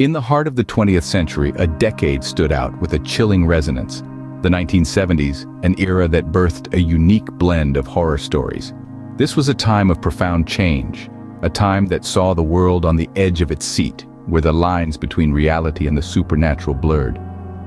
In the heart of the 20th century, a decade stood out with a chilling resonance. The 1970s, an era that birthed a unique blend of horror stories. This was a time of profound change, a time that saw the world on the edge of its seat, where the lines between reality and the supernatural blurred.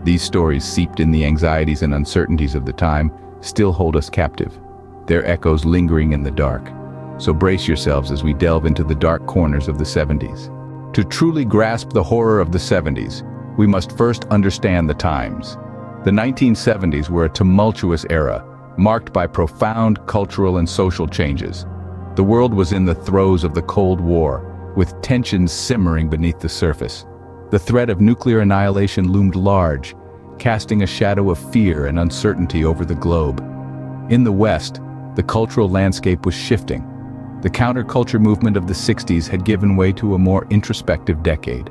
These stories, seeped in the anxieties and uncertainties of the time, still hold us captive, their echoes lingering in the dark. So brace yourselves as we delve into the dark corners of the 70s. To truly grasp the horror of the 70s, we must first understand the times. The 1970s were a tumultuous era, marked by profound cultural and social changes. The world was in the throes of the Cold War, with tensions simmering beneath the surface. The threat of nuclear annihilation loomed large, casting a shadow of fear and uncertainty over the globe. In the West, the cultural landscape was shifting. The counterculture movement of the 60s had given way to a more introspective decade.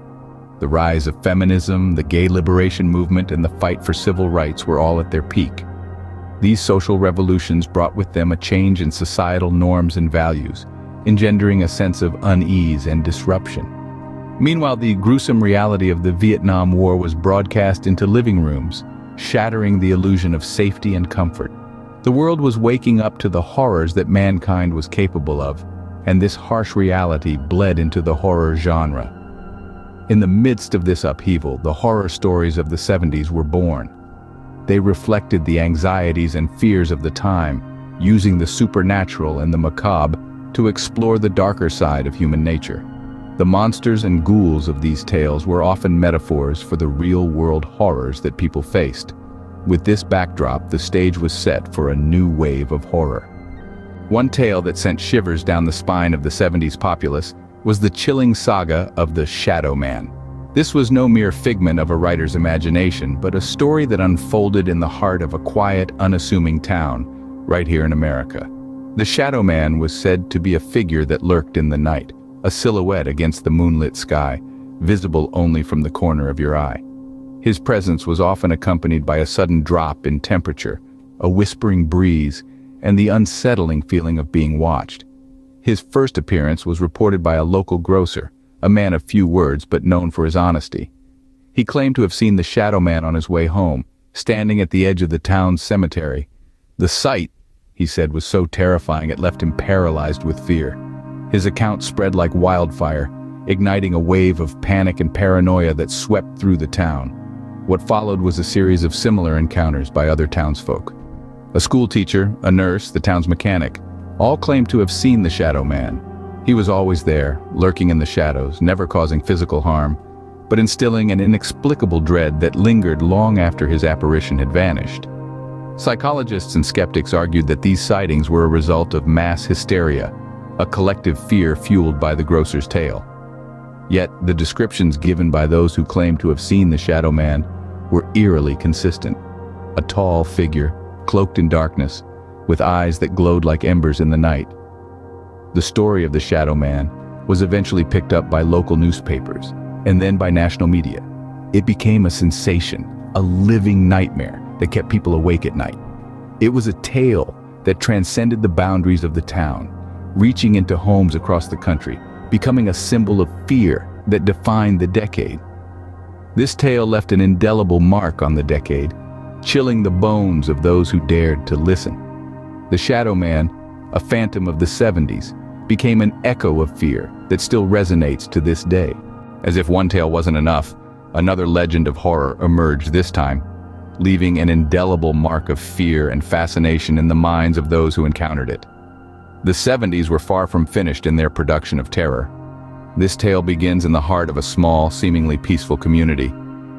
The rise of feminism, the gay liberation movement, and the fight for civil rights were all at their peak. These social revolutions brought with them a change in societal norms and values, engendering a sense of unease and disruption. Meanwhile, the gruesome reality of the Vietnam War was broadcast into living rooms, shattering the illusion of safety and comfort. The world was waking up to the horrors that mankind was capable of, and this harsh reality bled into the horror genre. In the midst of this upheaval, the horror stories of the 70s were born. They reflected the anxieties and fears of the time, using the supernatural and the macabre to explore the darker side of human nature. The monsters and ghouls of these tales were often metaphors for the real-world horrors that people faced. With this backdrop, the stage was set for a new wave of horror. One tale that sent shivers down the spine of the 70s populace was the chilling saga of the Shadow Man. This was no mere figment of a writer's imagination, but a story that unfolded in the heart of a quiet, unassuming town, right here in America. The Shadow Man was said to be a figure that lurked in the night, a silhouette against the moonlit sky, visible only from the corner of your eye. His presence was often accompanied by a sudden drop in temperature, a whispering breeze, and the unsettling feeling of being watched. His first appearance was reported by a local grocer, a man of few words but known for his honesty. He claimed to have seen the Shadow Man on his way home, standing at the edge of the town's cemetery. The sight, he said, was so terrifying it left him paralyzed with fear. His account spread like wildfire, igniting a wave of panic and paranoia that swept through the town. What followed was a series of similar encounters by other townsfolk. A school teacher, a nurse, the town's mechanic, all claimed to have seen the Shadow Man. He was always there, lurking in the shadows, never causing physical harm, but instilling an inexplicable dread that lingered long after his apparition had vanished. Psychologists and skeptics argued that these sightings were a result of mass hysteria, a collective fear fueled by the grocer's tale. Yet, the descriptions given by those who claimed to have seen the Shadow Man were eerily consistent. A tall figure, cloaked in darkness, with eyes that glowed like embers in the night. The story of the Shadow Man was eventually picked up by local newspapers, and then by national media. It became a sensation, a living nightmare that kept people awake at night. It was a tale that transcended the boundaries of the town, reaching into homes across the country, becoming a symbol of fear that defined the decade. This tale left an indelible mark on the decade, chilling the bones of those who dared to listen. The Shadow Man, a phantom of the 70s, became an echo of fear that still resonates to this day. As if one tale wasn't enough, another legend of horror emerged this time, leaving an indelible mark of fear and fascination in the minds of those who encountered it. The 70s were far from finished in their production of terror. This tale begins in the heart of a small, seemingly peaceful community,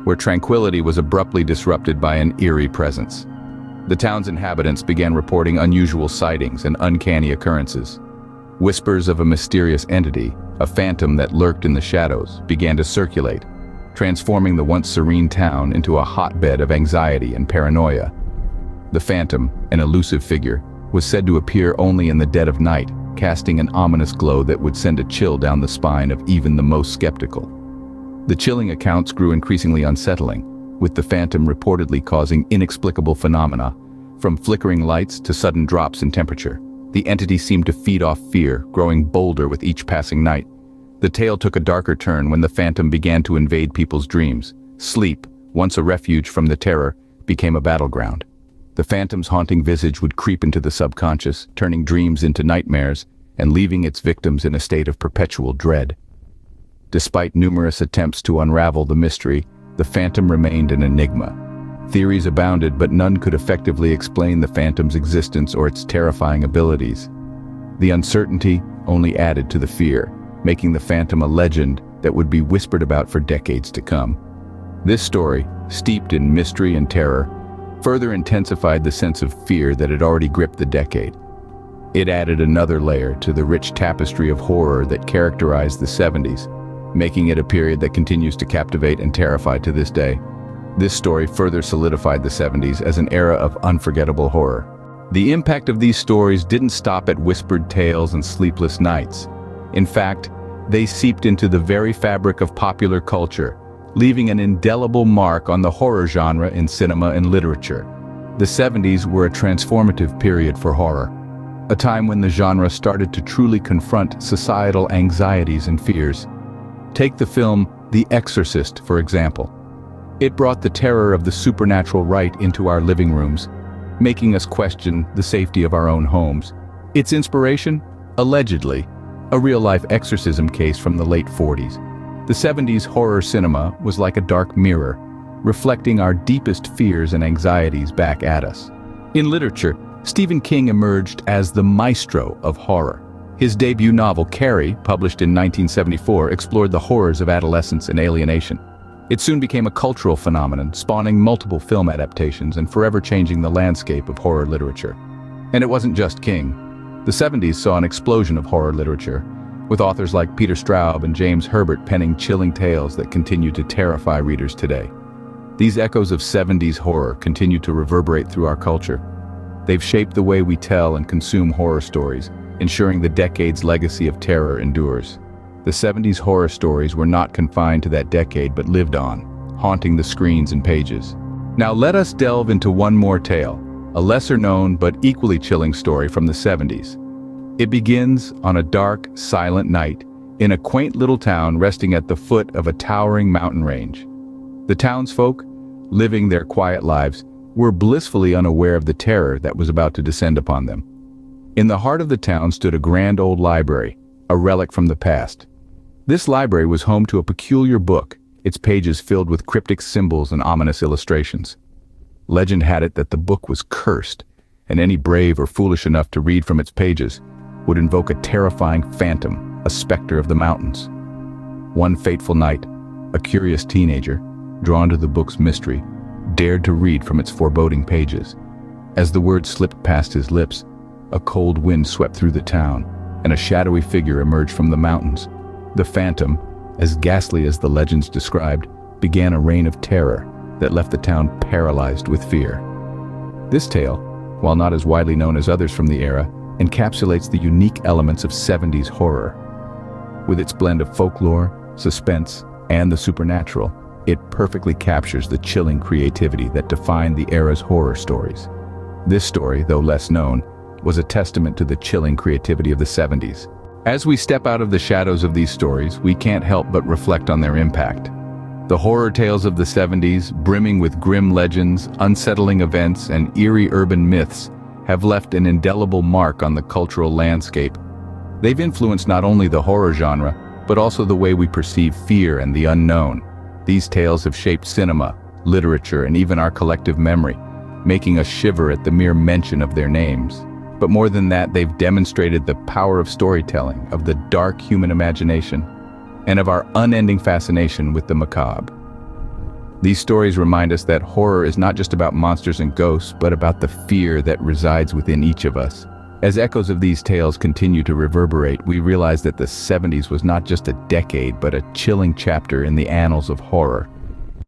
where tranquility was abruptly disrupted by an eerie presence. The town's inhabitants began reporting unusual sightings and uncanny occurrences. Whispers of a mysterious entity, a phantom that lurked in the shadows, began to circulate, transforming the once serene town into a hotbed of anxiety and paranoia. The phantom, an elusive figure, was said to appear only in the dead of night, casting an ominous glow that would send a chill down the spine of even the most skeptical. The chilling accounts grew increasingly unsettling, with the phantom reportedly causing inexplicable phenomena, from flickering lights to sudden drops in temperature. The entity seemed to feed off fear, growing bolder with each passing night. The tale took a darker turn when the phantom began to invade people's dreams. Sleep, once a refuge from the terror, became a battleground. The phantom's haunting visage would creep into the subconscious, turning dreams into nightmares and leaving its victims in a state of perpetual dread. Despite numerous attempts to unravel the mystery, the phantom remained an enigma. Theories abounded, but none could effectively explain the phantom's existence or its terrifying abilities. The uncertainty only added to the fear, making the phantom a legend that would be whispered about for decades to come. This story, steeped in mystery and terror, further intensified the sense of fear that had already gripped the decade. It added another layer to the rich tapestry of horror that characterized the 70s, making it a period that continues to captivate and terrify to this day. This story further solidified the 70s as an era of unforgettable horror. The impact of these stories didn't stop at whispered tales and sleepless nights. In fact, they seeped into the very fabric of popular culture, leaving an indelible mark on the horror genre in cinema and literature. The 70s were a transformative period for horror, a time when the genre started to truly confront societal anxieties and fears. Take the film The Exorcist, for example. It brought the terror of the supernatural right into our living rooms, making us question the safety of our own homes. Its inspiration? Allegedly, a real-life exorcism case from the late 40s. The 70s horror cinema was like a dark mirror, reflecting our deepest fears and anxieties back at us. In literature, Stephen King emerged as the maestro of horror. His debut novel, Carrie, published in 1974, explored the horrors of adolescence and alienation. It soon became a cultural phenomenon, spawning multiple film adaptations and forever changing the landscape of horror literature. And it wasn't just King. The 70s saw an explosion of horror literature, with authors like Peter Straub and James Herbert penning chilling tales that continue to terrify readers today. These echoes of 70s horror continue to reverberate through our culture. They've shaped the way we tell and consume horror stories, ensuring the decade's legacy of terror endures. The 70s horror stories were not confined to that decade but lived on, haunting the screens and pages. Now let us delve into one more tale, a lesser-known but equally chilling story from the 70s. It begins on a dark, silent night in a quaint little town resting at the foot of a towering mountain range. The townsfolk, living their quiet lives, were blissfully unaware of the terror that was about to descend upon them. In the heart of the town stood a grand old library, a relic from the past. This library was home to a peculiar book, its pages filled with cryptic symbols and ominous illustrations. Legend had it that the book was cursed, and any brave or foolish enough to read from its pages would invoke a terrifying phantom, a specter of the mountains. One fateful night, a curious teenager, drawn to the book's mystery, dared to read from its foreboding pages. As the words slipped past his lips, a cold wind swept through the town, and a shadowy figure emerged from the mountains. The phantom, as ghastly as the legends described, began a reign of terror that left the town paralyzed with fear. This tale, while not as widely known as others from the era, encapsulates the unique elements of 70s horror. With its blend of folklore, suspense, and the supernatural, it perfectly captures the chilling creativity that defined the era's horror stories. This story, though less known, was a testament to the chilling creativity of the 70s. As we step out of the shadows of these stories, we can't help but reflect on their impact. The horror tales of the 70s, brimming with grim legends, unsettling events, and eerie urban myths, have left an indelible mark on the cultural landscape. They've influenced not only the horror genre, but also the way we perceive fear and the unknown. These tales have shaped cinema, literature, and even our collective memory, making us shiver at the mere mention of their names. But more than that, they've demonstrated the power of storytelling, of the dark human imagination, and of our unending fascination with the macabre. These stories remind us that horror is not just about monsters and ghosts, but about the fear that resides within each of us. As echoes of these tales continue to reverberate, we realize that the 70s was not just a decade, but a chilling chapter in the annals of horror.